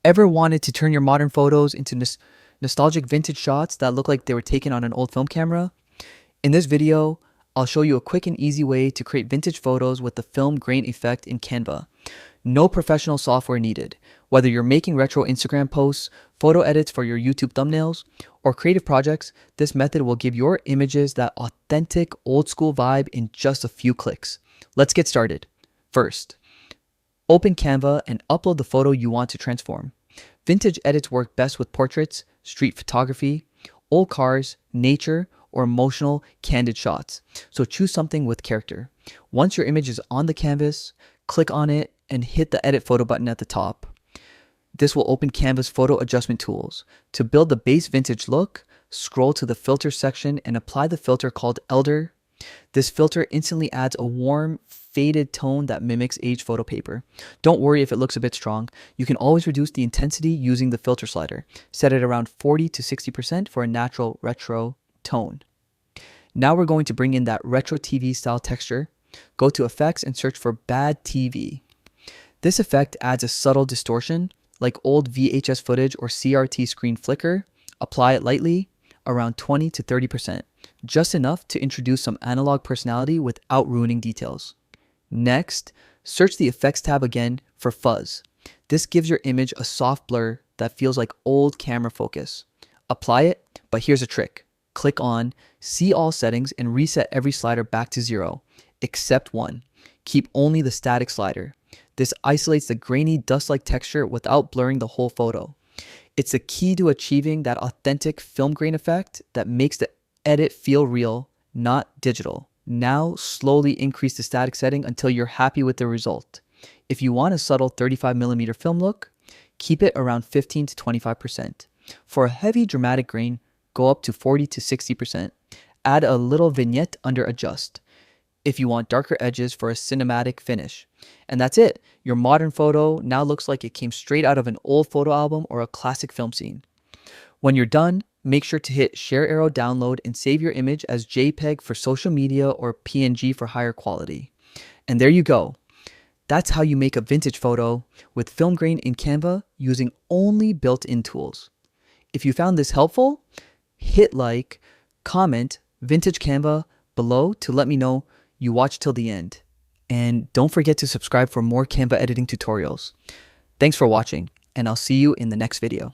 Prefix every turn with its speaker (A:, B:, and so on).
A: Ever wanted to turn your modern photos into nostalgic vintage shots that look like they were taken on an old film camera? In this video, I'll show you a quick and easy way to create vintage photos with the film grain effect in Canva. No professional software needed. Whether you're making retro Instagram posts, photo edits for your YouTube thumbnails, or creative projects, this method will give your images that authentic old school vibe in just a few clicks. Let's get started. First, open Canva and upload the photo you want to transform. Vintage edits work best with portraits, street photography, old cars, nature, or emotional, candid shots. So choose something with character. Once your image is on the canvas, click on it and hit the Edit Photo button at the top. This will open Canva's photo adjustment tools. To build the base vintage look, scroll to the filter section and apply the filter called Elder. This filter instantly adds a warm, faded tone that mimics aged photo paper. Don't worry if it looks a bit strong. You can always reduce the intensity using the filter slider. Set it around 40 to 60% for a natural retro tone. Now we're going to bring in that retro TV style texture. Go to Effects and search for Bad TV. This effect adds a subtle distortion, like old VHS footage or CRT screen flicker. Apply it lightly, around 20 to 30%, just enough to introduce some analog personality without ruining details. Next, search the Effects tab again for Fuzz. This gives your image a soft blur that feels like old camera focus. Apply it, but here's a trick. Click on See All Settings and reset every slider back to 0, except one. Keep only the static slider. This isolates the grainy dust-like texture without blurring the whole photo. It's the key to achieving that authentic film grain effect that makes the edit feel real, not digital. Now slowly increase the static setting until you're happy with the result. If you want a subtle 35mm film look, keep it around 15 to 25%. For a heavy dramatic grain, go up to 40 to 60%. Add a little vignette under Adjust if you want darker edges for a cinematic finish. And that's it. Your modern photo now looks like it came straight out of an old photo album or a classic film scene. When you're done, make sure to hit Share Arrow Download and save your image as JPEG for social media or PNG for higher quality. And there you go. That's how you make a vintage photo with film grain in Canva using only built-in tools. If you found this helpful, hit like, comment Vintage Canva below to let me know you watched till the end. And don't forget to subscribe for more Canva editing tutorials. Thanks for watching, and I'll see you in the next video.